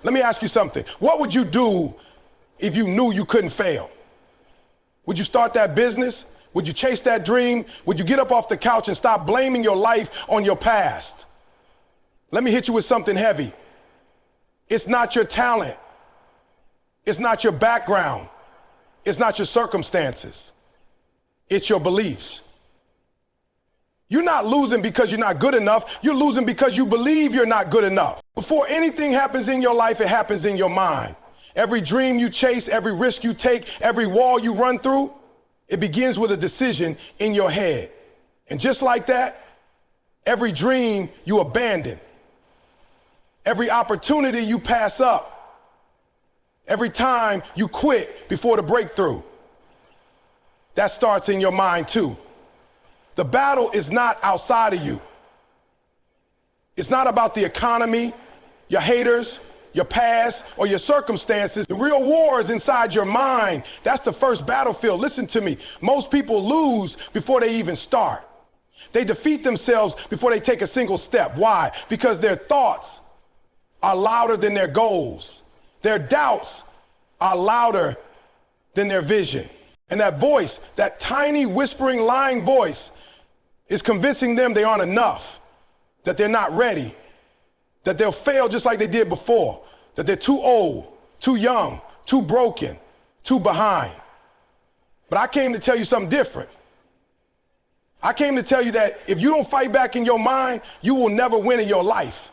Let me ask you something. What would you do if you knew you couldn't fail? Would you start that business? Would you chase that dream? Would you get up off the couch and stop blaming your life on your past? Let me hit you with something heavy. It's not your talent. It's not your background. It's not your circumstances. It's your beliefs. You're not losing because you're not good enough. You're losing because you believe you're not good enough. Before anything happens in your life, it happens in your mind. Every dream you chase, every risk you take, every wall you run through, it begins with a decision in your head. And just like that, every dream you abandon, every opportunity you pass up, every time you quit before the breakthrough, that starts in your mind too. The battle is not outside of you. It's not about the economy, your haters, your past, or your circumstances. The real war is inside your mind. That's the first battlefield. Listen to me. Most people lose before they even start. They defeat themselves before they take a single step. Why? Because their thoughts are louder than their goals. Their doubts are louder than their vision. And that voice, that tiny whispering, lying voice, is convincing them they aren't enough, that they're not ready, that they'll fail just like they did before, that they're too old, too young, too broken, too behind. But I came to tell you something different. I came to tell you that if you don't fight back in your mind, you will never win in your life.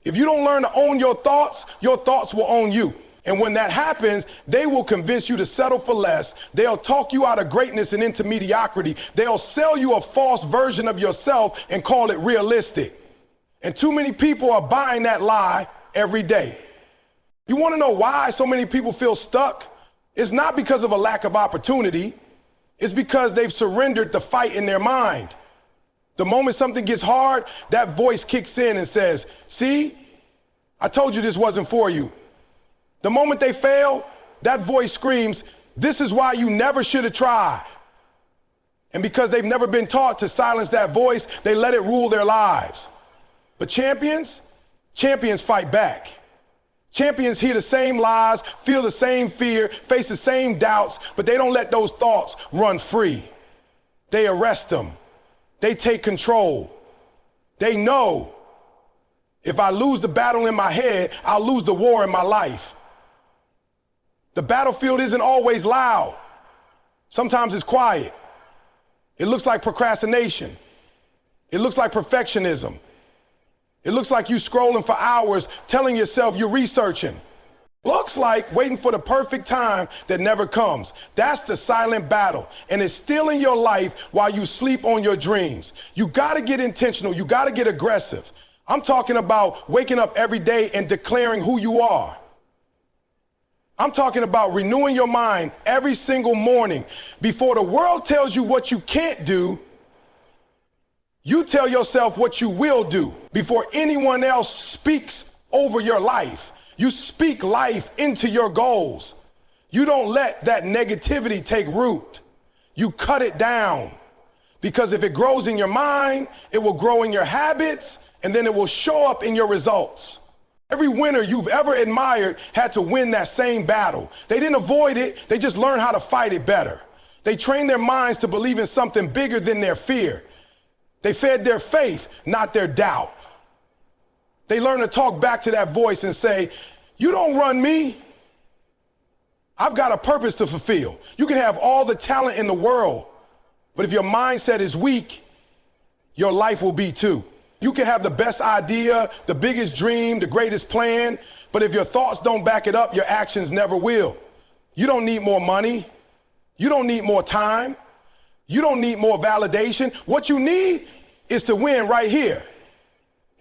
If you don't learn to own your thoughts will own you. And when that happens, they will convince you to settle for less. They'll talk you out of greatness and into mediocrity. They'll sell you a false version of yourself and call it realistic. And too many people are buying that lie every day. You want to know why so many people feel stuck? It's not because of a lack of opportunity. It's because they've surrendered the fight in their mind. The moment something gets hard, that voice kicks in and says, see, I told you this wasn't for you. The moment they fail, that voice screams, this is why you never should have tried. And because they've never been taught to silence that voice, they let it rule their lives. But champions fight back. Champions hear the same lies, feel the same fear, face the same doubts, but they don't let those thoughts run free. They arrest them. They take control. They know if I lose the battle in my head, I'll lose the war in my life. The battlefield isn't always loud. Sometimes it's quiet. It looks like procrastination. It looks like perfectionism. It looks like you scrolling for hours, telling yourself you're researching. Looks like waiting for the perfect time that never comes. That's the silent battle, and it's stealing your life while you sleep on your dreams. You gotta get intentional. You gotta get aggressive. I'm talking about waking up every day and declaring who you are. I'm talking about renewing your mind every single morning. Before the world tells you what you can't do, you tell yourself what you will do. Before anyone else speaks over your life, you speak life into your goals. You don't let that negativity take root. You cut it down. Because if it grows in your mind, it will grow in your habits, and then it will show up in your results. Every winner you've ever admired had to win that same battle. They didn't avoid it, they just learned how to fight it better. They trained their minds to believe in something bigger than their fear. They fed their faith, not their doubt. They learned to talk back to that voice and say, you don't run me. I've got a purpose to fulfill. You can have all the talent in the world, but if your mindset is weak, your life will be too. You can have the best idea, the biggest dream, the greatest plan, but if your thoughts don't back it up, your actions never will. You don't need more money. You don't need more time. You don't need more validation. What you need is to win right here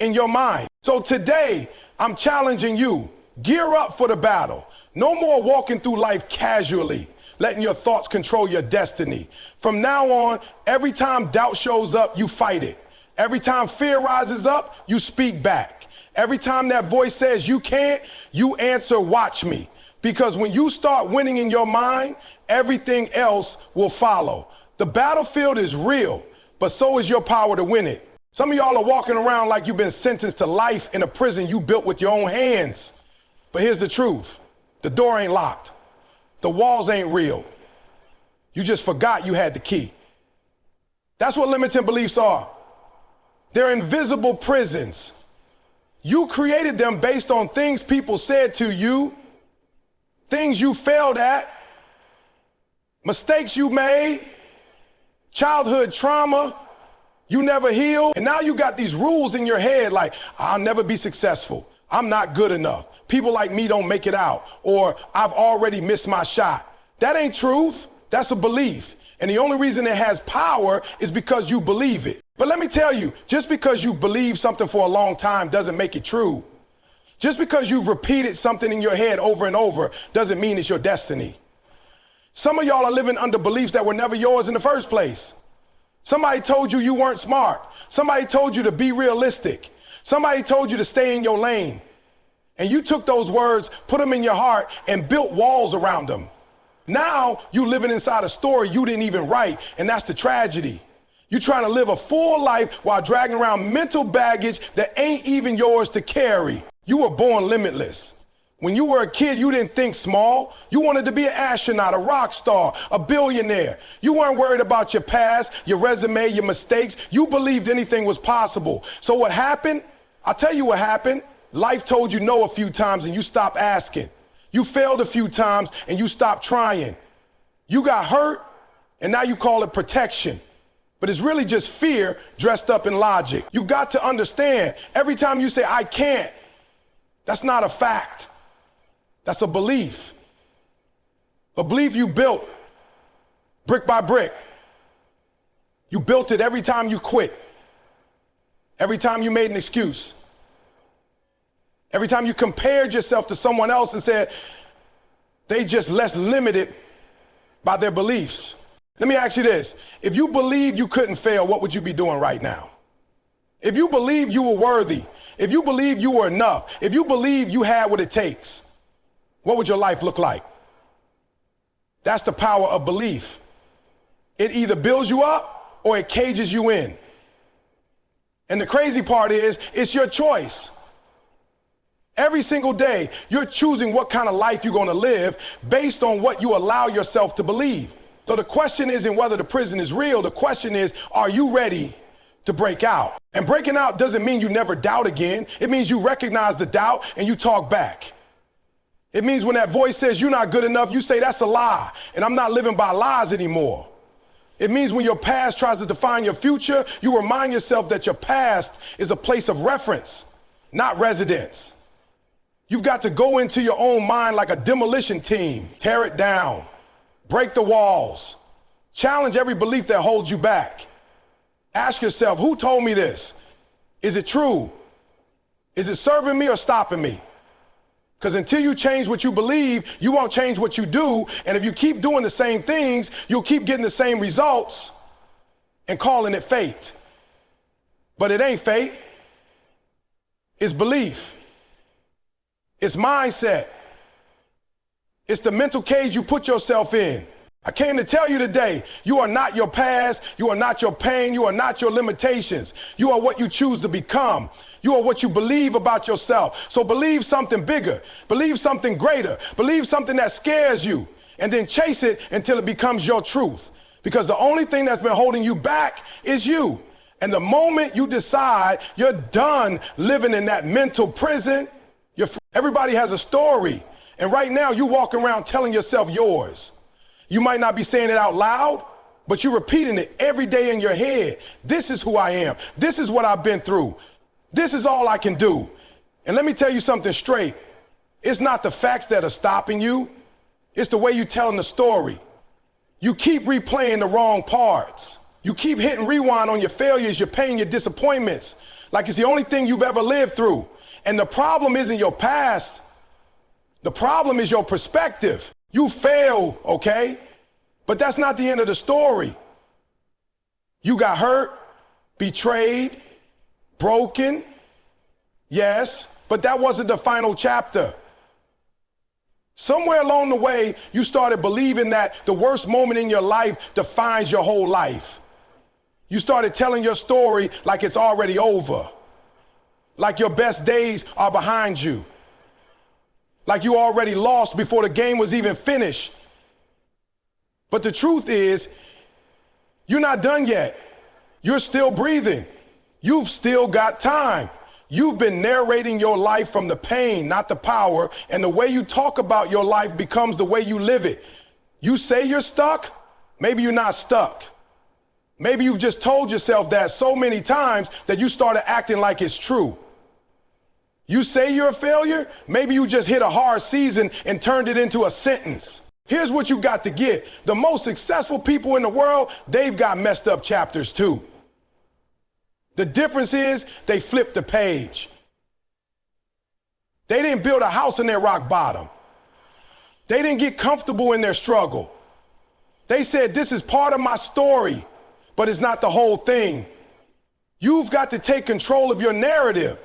in your mind. So today, I'm challenging you. Gear up for the battle. No more walking through life casually, letting your thoughts control your destiny. From now on, every time doubt shows up, you fight it. Every time fear rises up, you speak back. Every time that voice says you can't, you answer, watch me. Because when you start winning in your mind, everything else will follow. The battlefield is real, but so is your power to win it. Some of y'all are walking around like you've been sentenced to life in a prison you built with your own hands. But here's the truth. The door ain't locked. The walls ain't real. You just forgot you had the key. That's what limiting beliefs are. They're invisible prisons. You created them based on things people said to you, things you failed at, mistakes you made, childhood trauma you never healed. And now you got these rules in your head like, I'll never be successful. I'm not good enough. People like me don't make it out. Or I've already missed my shot. That ain't truth. That's a belief. And the only reason it has power is because you believe it. But let me tell you, just because you believe something for a long time doesn't make it true. Just because you've repeated something in your head over and over doesn't mean it's your destiny. Some of y'all are living under beliefs that were never yours in the first place. Somebody told you you weren't smart. Somebody told you to be realistic. Somebody told you to stay in your lane. And you took those words, put them in your heart, and built walls around them. Now you living inside a story you didn't even write, and that's the tragedy. You're trying to live a full life while dragging around mental baggage that ain't even yours to carry. You were born limitless. When you were a kid, you didn't think small. You wanted to be an astronaut, a rock star, a billionaire. You weren't worried about your past, your resume, your mistakes. You believed anything was possible. So what happened? I'll tell you what happened. Life told you no a few times and you stopped asking. You failed a few times and you stopped trying. You got hurt and now you call it protection. But it's really just fear dressed up in logic. You've got to understand, every time you say, I can't, that's not a fact. That's a belief. A belief you built brick by brick. You built it every time you quit. Every time you made an excuse. Every time you compared yourself to someone else and said, they just less limited by their beliefs. Let me ask you this. If you believed you couldn't fail, what would you be doing right now? If you believed you were worthy, if you believed you were enough, if you believed you had what it takes, what would your life look like? That's the power of belief. It either builds you up or it cages you in. And the crazy part is, it's your choice. Every single day, you're choosing what kind of life you're going to live based on what you allow yourself to believe. So the question isn't whether the prison is real. The question is, are you ready to break out? And breaking out doesn't mean you never doubt again. It means you recognize the doubt and you talk back. It means when that voice says you're not good enough, you say that's a lie and I'm not living by lies anymore. It means when your past tries to define your future, you remind yourself that your past is a place of reference, not residence. You've got to go into your own mind like a demolition team, tear it down, break the walls, challenge every belief that holds you back. Ask yourself, who told me this? Is it true? Is it serving me or stopping me? Because until you change what you believe, you won't change what you do. And if you keep doing the same things, you'll keep getting the same results and calling it fate. But it ain't fate. It's belief. It's mindset. It's the mental cage you put yourself in. I came to tell you today, you are not your past, you are not your pain, you are not your limitations. You are what you choose to become. You are what you believe about yourself. So believe something bigger, believe something greater, believe something that scares you, and then chase it until it becomes your truth. Because the only thing that's been holding you back is you. And the moment you decide you're done living in that mental prison, everybody has a story. And right now you walk around telling yourself yours. You might not be saying it out loud, but you're repeating it every day in your head. This is who I am. This is what I've been through. This is all I can do. And let me tell you something straight. It's not the facts that are stopping you. It's the way you're telling the story. You keep replaying the wrong parts. You keep hitting rewind on your failures, your pain, your disappointments, like it's the only thing you've ever lived through. And the problem isn't your past. The problem is your perspective. You failed, okay? But that's not the end of the story. You got hurt, betrayed, broken, yes, but that wasn't the final chapter. Somewhere along the way, you started believing that the worst moment in your life defines your whole life. You started telling your story like it's already over, like your best days are behind you, like you already lost before the game was even finished. But the truth is, you're not done yet. You're still breathing. You've still got time. You've been narrating your life from the pain, not the power, and the way you talk about your life becomes the way you live it. You say you're stuck, maybe you're not stuck. Maybe you've just told yourself that so many times that you started acting like it's true. You say you're a failure, maybe you just hit a hard season and turned it into a sentence. Here's what you got to get. The most successful people in the world, they've got messed up chapters too. The difference is they flipped the page. They didn't build a house in their rock bottom. They didn't get comfortable in their struggle. They said, this is part of my story, but it's not the whole thing. You've got to take control of your narrative.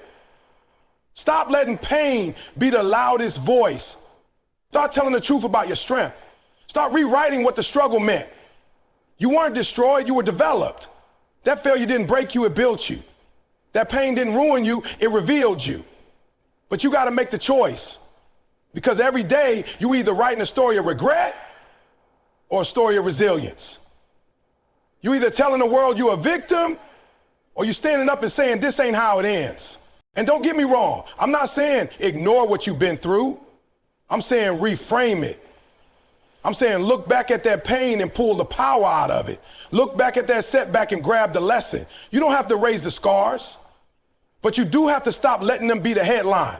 Stop letting pain be the loudest voice. Start telling the truth about your strength. Start rewriting what the struggle meant. You weren't destroyed, you were developed. That failure didn't break you, it built you. That pain didn't ruin you, it revealed you. But you got to make the choice. Because every day you either writing a story of regret or a story of resilience. You either telling the world you're a victim or you standing up and saying this ain't how it ends. And don't get me wrong, I'm not saying ignore what you've been through. I'm saying reframe it. I'm saying look back at that pain and pull the power out of it. Look back at that setback and grab the lesson. You don't have to raise the scars, but you do have to stop letting them be the headline.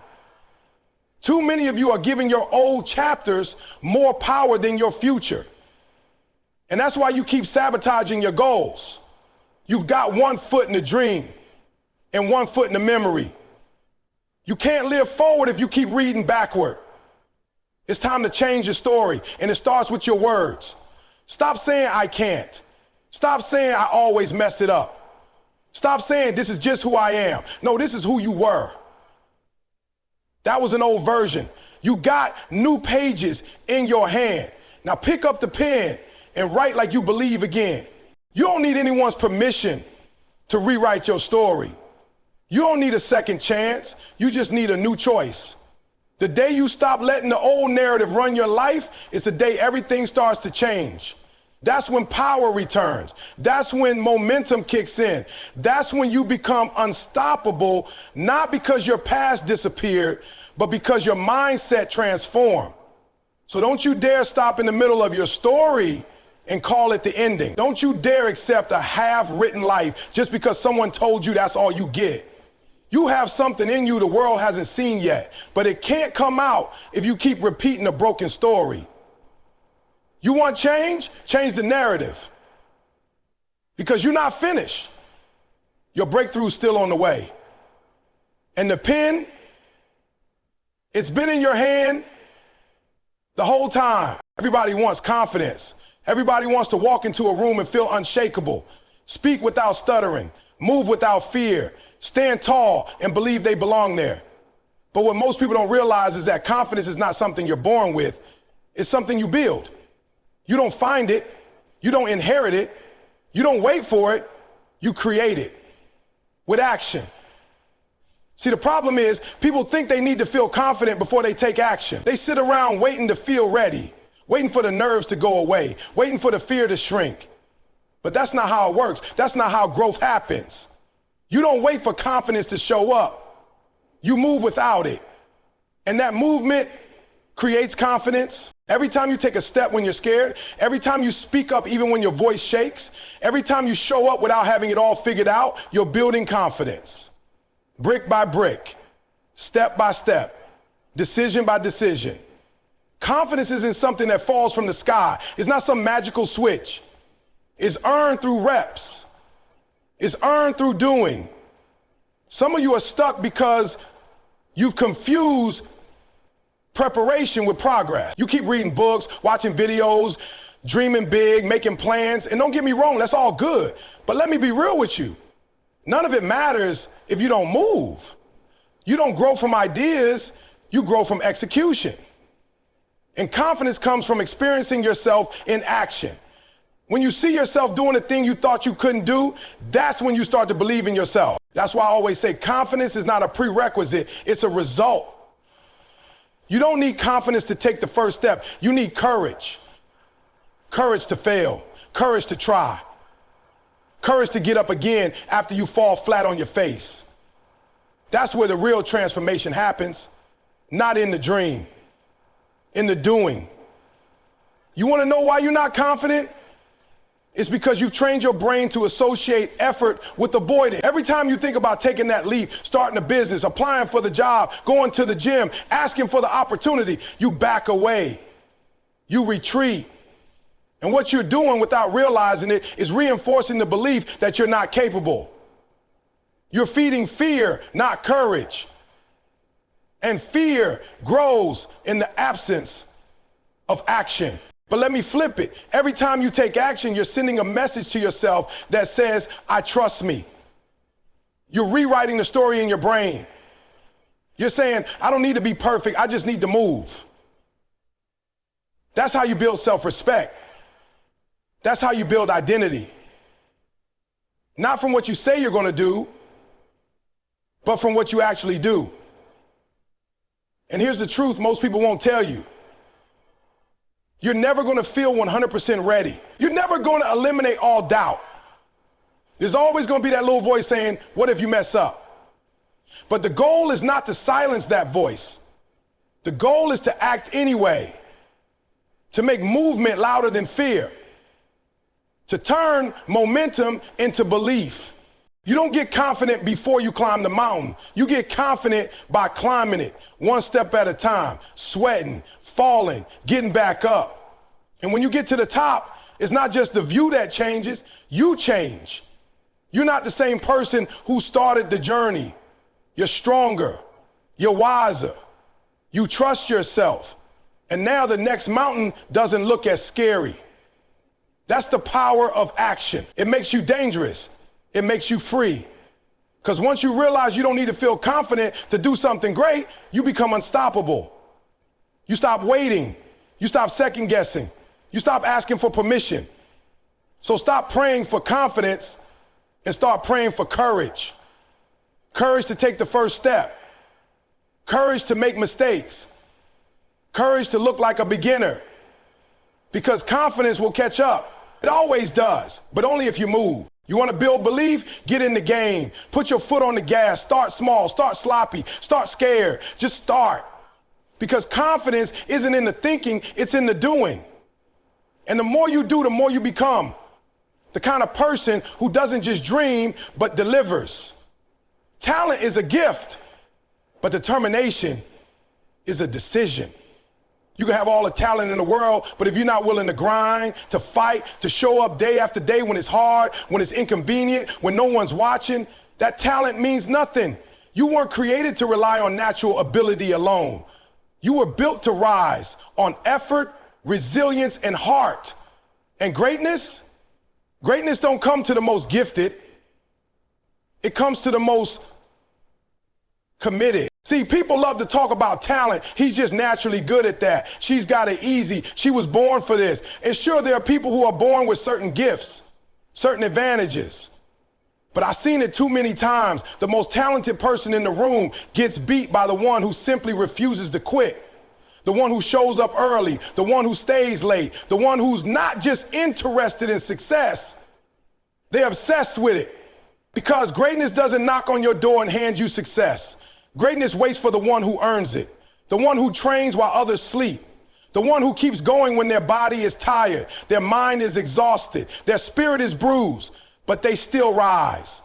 Too many of you are giving your old chapters more power than your future. And that's why you keep sabotaging your goals. You've got one foot in the dream and one foot in the memory. You can't live forward if you keep reading backward. It's time to change your story, and it starts with your words. Stop saying I can't. Stop saying I always mess it up. Stop saying this is just who I am. No, this is who you were. That was an old version. You got new pages in your hand. Now pick up the pen and write like you believe again. You don't need anyone's permission to rewrite your story. You don't need a second chance. You just need a new choice. The day you stop letting the old narrative run your life is the day everything starts to change. That's when power returns. That's when momentum kicks in. That's when you become unstoppable, not because your past disappeared, but because your mindset transformed. So don't you dare stop in the middle of your story and call it the ending. Don't you dare accept a half-written life just because someone told you that's all you get. You have something in you the world hasn't seen yet, but it can't come out if you keep repeating a broken story. You want change? Change the narrative. Because you're not finished. Your breakthrough's still on the way. And the pen, it's been in your hand the whole time. Everybody wants confidence. Everybody wants to walk into a room and feel unshakable, speak without stuttering, move without fear, stand tall and believe they belong there. But what most people don't realize is that confidence is not something you're born with. It's something you build. You don't find it. You don't inherit it. You don't wait for it. You create it with action. See, the problem is people think they need to feel confident before they take action. They sit around waiting to feel ready, waiting for the nerves to go away, waiting for the fear to shrink. But that's not how it works. That's not how growth happens. You don't wait for confidence to show up. You move without it. And that movement creates confidence. Every time you take a step when you're scared, every time you speak up even when your voice shakes, every time you show up without having it all figured out, you're building confidence. Brick by brick, step by step, decision by decision. Confidence isn't something that falls from the sky. It's not some magical switch. It's earned through reps. It's earned through doing. Some of you are stuck because you've confused preparation with progress. You keep reading books, watching videos, dreaming big, making plans. And don't get me wrong, that's all good. But let me be real with you. None of it matters if you don't move. You don't grow from ideas, you grow from execution. And confidence comes from experiencing yourself in action. When you see yourself doing a thing you thought you couldn't do, that's when you start to believe in yourself. That's why I always say confidence is not a prerequisite, it's a result. You don't need confidence to take the first step. You need courage. Courage to fail, courage to try, courage to get up again after you fall flat on your face. That's where the real transformation happens, not in the dream, in the doing. You want to know why you're not confident? It's because you've trained your brain to associate effort with avoiding. Every time you think about taking that leap, starting a business, applying for the job, going to the gym, asking for the opportunity, you back away, you retreat. And what you're doing without realizing it is reinforcing the belief that you're not capable. You're feeding fear, not courage. And fear grows in the absence of action. But let me flip it. Every time you take action, you're sending a message to yourself that says, I trust me. You're rewriting the story in your brain. You're saying, I don't need to be perfect, I just need to move. That's how you build self-respect. That's how you build identity. Not from what you say you're going to do, but from what you actually do. And here's the truth most people won't tell you. You're never going to feel 100% ready. You're never going to eliminate all doubt. There's always going to be that little voice saying, what if you mess up? But the goal is not to silence that voice. The goal is to act anyway, to make movement louder than fear, to turn momentum into belief. You don't get confident before you climb the mountain. You get confident by climbing it, one step at a time, sweating, falling, getting back up. And when you get to the top, it's not just the view that changes, you change. You're not the same person who started the journey. You're stronger, you're wiser, you trust yourself. And now the next mountain doesn't look as scary. That's the power of action. It makes you dangerous. It makes you free. Because once you realize you don't need to feel confident to do something great, you become unstoppable. You stop waiting. You stop second guessing. You stop asking for permission. So stop praying for confidence and start praying for courage. Courage to take the first step. Courage to make mistakes. Courage to look like a beginner. Because confidence will catch up. It always does, but only if you move. You want to build belief? Get in the game. Put your foot on the gas. Start small. Start sloppy. Start scared. Just start. Because confidence isn't in the thinking, it's in the doing. And the more you do, the more you become. The kind of person who doesn't just dream, but delivers. Talent is a gift, but determination is a decision. You can have all the talent in the world, but if you're not willing to grind, to fight, to show up day after day when it's hard, when it's inconvenient, when no one's watching, that talent means nothing. You weren't created to rely on natural ability alone. You were built to rise on effort, resilience, and heart. And greatness don't come to the most gifted. It comes to the most committed. See, people love to talk about talent. He's just naturally good at that. She's got it easy. She was born for this. And sure, there are people who are born with certain gifts, certain advantages. But I've seen it too many times. The most talented person in the room gets beat by the one who simply refuses to quit. The one who shows up early, the one who stays late, the one who's not just interested in success. They're obsessed with it. Because greatness doesn't knock on your door and hand you success. Greatness waits for the one who earns it, the one who trains while others sleep, the one who keeps going when their body is tired, their mind is exhausted, their spirit is bruised, but they still rise.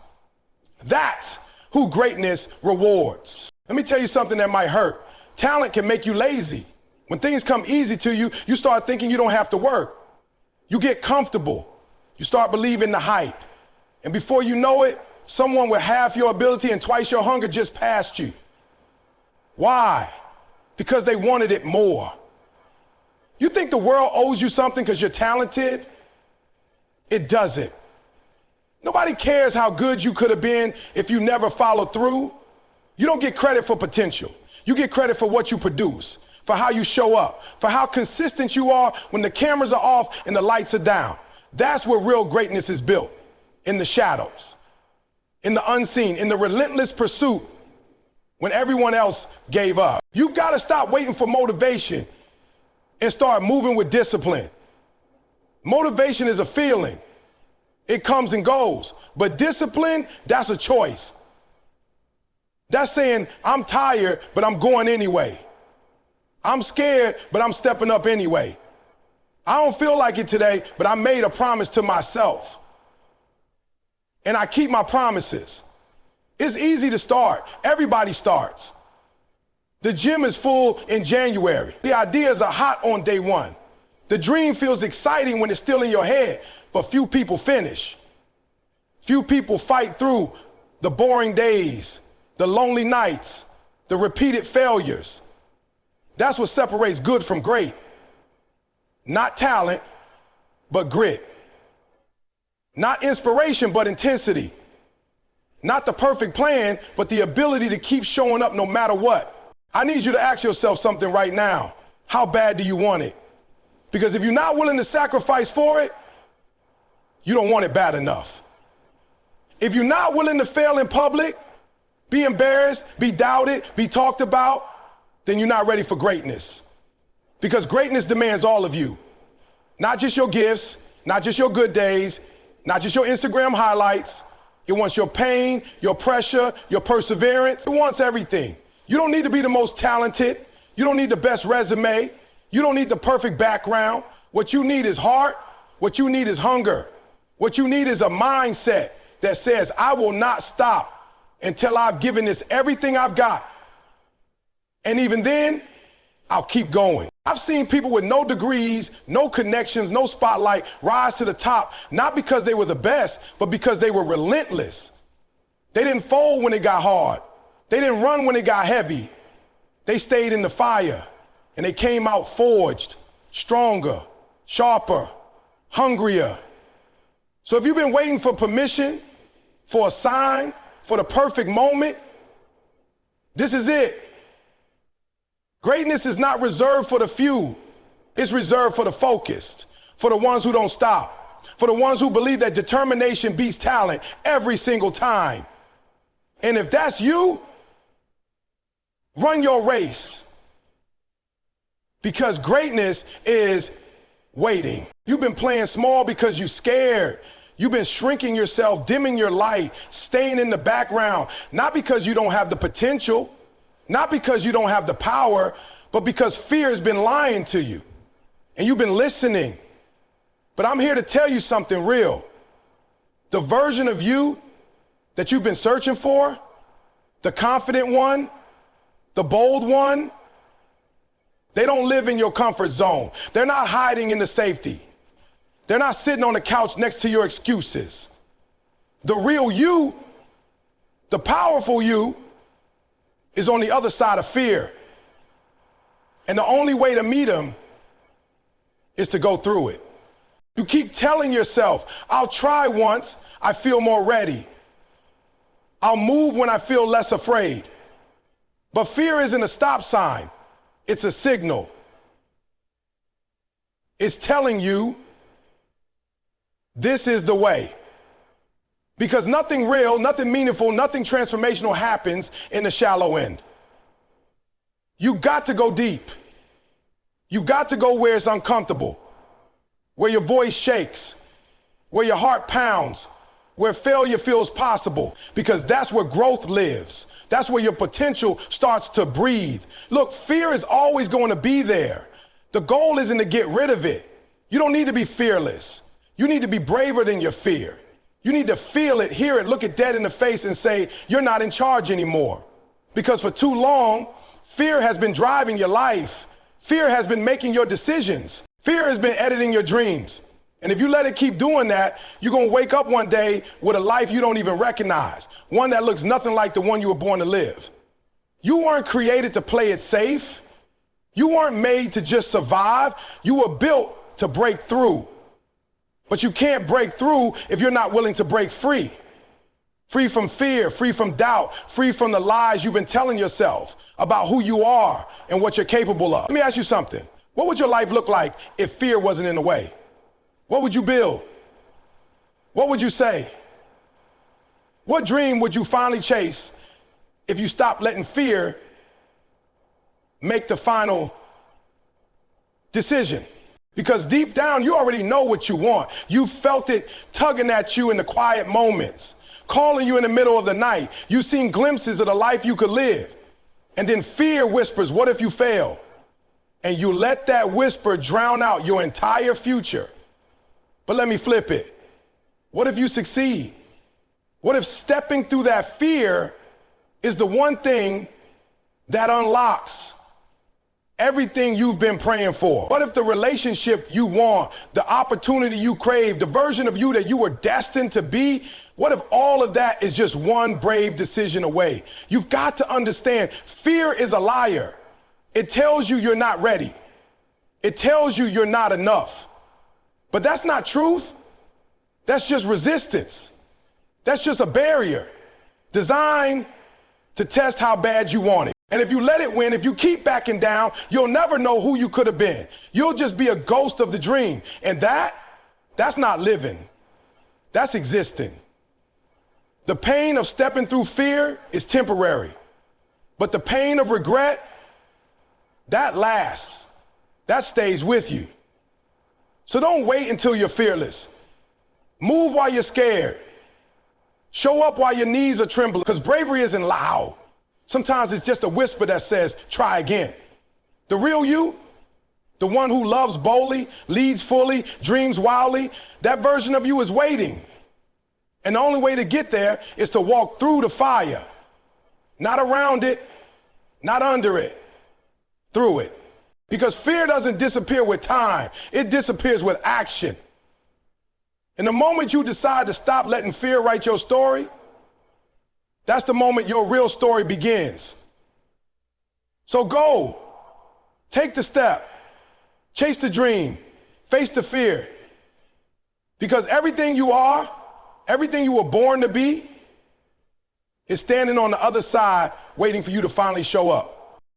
That's who greatness rewards. Let me tell you something that might hurt. Talent can make you lazy. When things come easy to you, you start thinking you don't have to work. You get comfortable. You start believing the hype. And before you know it, someone with half your ability and twice your hunger just passed you. Why? Because they wanted it more. You think the world owes you something because you're talented? It doesn't. Nobody cares how good you could have been if you never followed through. You don't get credit for potential. You get credit for what you produce, for how you show up, for how consistent you are when the cameras are off and the lights are down. That's where real greatness is built, in the shadows, in the unseen, in the relentless pursuit when everyone else gave up. You gotta stop waiting for motivation and start moving with discipline. Motivation is a feeling. It comes and goes. But discipline, that's a choice. That's saying, I'm tired, but I'm going anyway. I'm scared, but I'm stepping up anyway. I don't feel like it today, but I made a promise to myself. And I keep my promises. It's easy to start. Everybody starts. The gym is full in January. The ideas are hot on day one. The dream feels exciting when it's still in your head, but few people finish. Few people fight through the boring days, the lonely nights, the repeated failures. That's what separates good from great. Not talent, but grit. Not inspiration, but intensity. Not the perfect plan, but the ability to keep showing up no matter what. I need you to ask yourself something right now. How bad do you want it? Because if you're not willing to sacrifice for it, you don't want it bad enough. If you're not willing to fail in public, be embarrassed, be doubted, be talked about, then you're not ready for greatness. Because greatness demands all of you. Not just your gifts, not just your good days, not just your Instagram highlights. It wants your pain, your pressure, your perseverance. It wants everything. You don't need to be the most talented. You don't need the best resume. You don't need the perfect background. What you need is heart. What you need is hunger. What you need is a mindset that says, I will not stop until I've given this everything I've got. And even then, I'll keep going. I've seen people with no degrees, no connections, no spotlight rise to the top, not because they were the best, but because they were relentless. They didn't fold when it got hard. They didn't run when it got heavy. They stayed in the fire and they came out forged, stronger, sharper, hungrier. So if you've been waiting for permission, for a sign, for the perfect moment, this is it. Greatness is not reserved for the few. It's reserved for the focused, for the ones who don't stop, for the ones who believe that determination beats talent every single time. And if that's you, run your race. Because greatness is waiting. You've been playing small because you're scared. You've been shrinking yourself, dimming your light, staying in the background, not because you don't have the potential, not because you don't have the power, but because fear has been lying to you and you've been listening. But I'm here to tell you something real. The version of you that you've been searching for, the confident one, the bold one, they don't live in your comfort zone. They're not hiding in the safety. They're not sitting on the couch next to your excuses. The real you, the powerful you, is on the other side of fear. And the only way to meet him is to go through it. You keep telling yourself, I'll try once, I feel more ready. I'll move when I feel less afraid. But fear isn't a stop sign, it's a signal. It's telling you this is the way. Because nothing real, nothing meaningful, nothing transformational happens in the shallow end. You got to go deep. You got to go where it's uncomfortable, where your voice shakes, where your heart pounds, where failure feels possible, because that's where growth lives. That's where your potential starts to breathe. Look, fear is always going to be there. The goal isn't to get rid of it. You don't need to be fearless. You need to be braver than your fear. You need to feel it, hear it, look it dead in the face and say, you're not in charge anymore. Because for too long, fear has been driving your life. Fear has been making your decisions. Fear has been editing your dreams. And if you let it keep doing that, you're going to wake up one day with a life you don't even recognize, one that looks nothing like the one you were born to live. You weren't created to play it safe. You weren't made to just survive. You were built to break through. But you can't break through if you're not willing to break free. Free from fear, free from doubt, free from the lies you've been telling yourself about who you are and what you're capable of. Let me ask you something. What would your life look like if fear wasn't in the way? What would you build? What would you say? What dream would you finally chase if you stopped letting fear make the final decision? Because deep down, you already know what you want. You felt it tugging at you in the quiet moments, calling you in the middle of the night. You've seen glimpses of the life you could live. And then fear whispers, what if you fail? And you let that whisper drown out your entire future. But let me flip it. What if you succeed? What if stepping through that fear is the one thing that unlocks everything you've been praying for? What if the relationship you want, the opportunity you crave, the version of you that you were destined to be, what if all of that is just one brave decision away? You've got to understand, fear is a liar. It tells you you're not ready. It tells you you're not enough. But that's not truth. That's just resistance. That's just a barrier designed to test how bad you want it. And if you let it win, if you keep backing down, you'll never know who you could have been. You'll just be a ghost of the dream. And that's not living. That's existing. The pain of stepping through fear is temporary. But the pain of regret, that lasts. That stays with you. So don't wait until you're fearless. Move while you're scared. Show up while your knees are trembling, because bravery isn't loud. Sometimes it's just a whisper that says, try again. The real you, the one who loves boldly, leads fully, dreams wildly, that version of you is waiting. And the only way to get there is to walk through the fire. Not around it, not under it, through it. Because fear doesn't disappear with time, it disappears with action. And the moment you decide to stop letting fear write your story, that's the moment your real story begins. So go, take the step, chase the dream, face the fear. Because everything you are, everything you were born to be, is standing on the other side waiting for you to finally show up.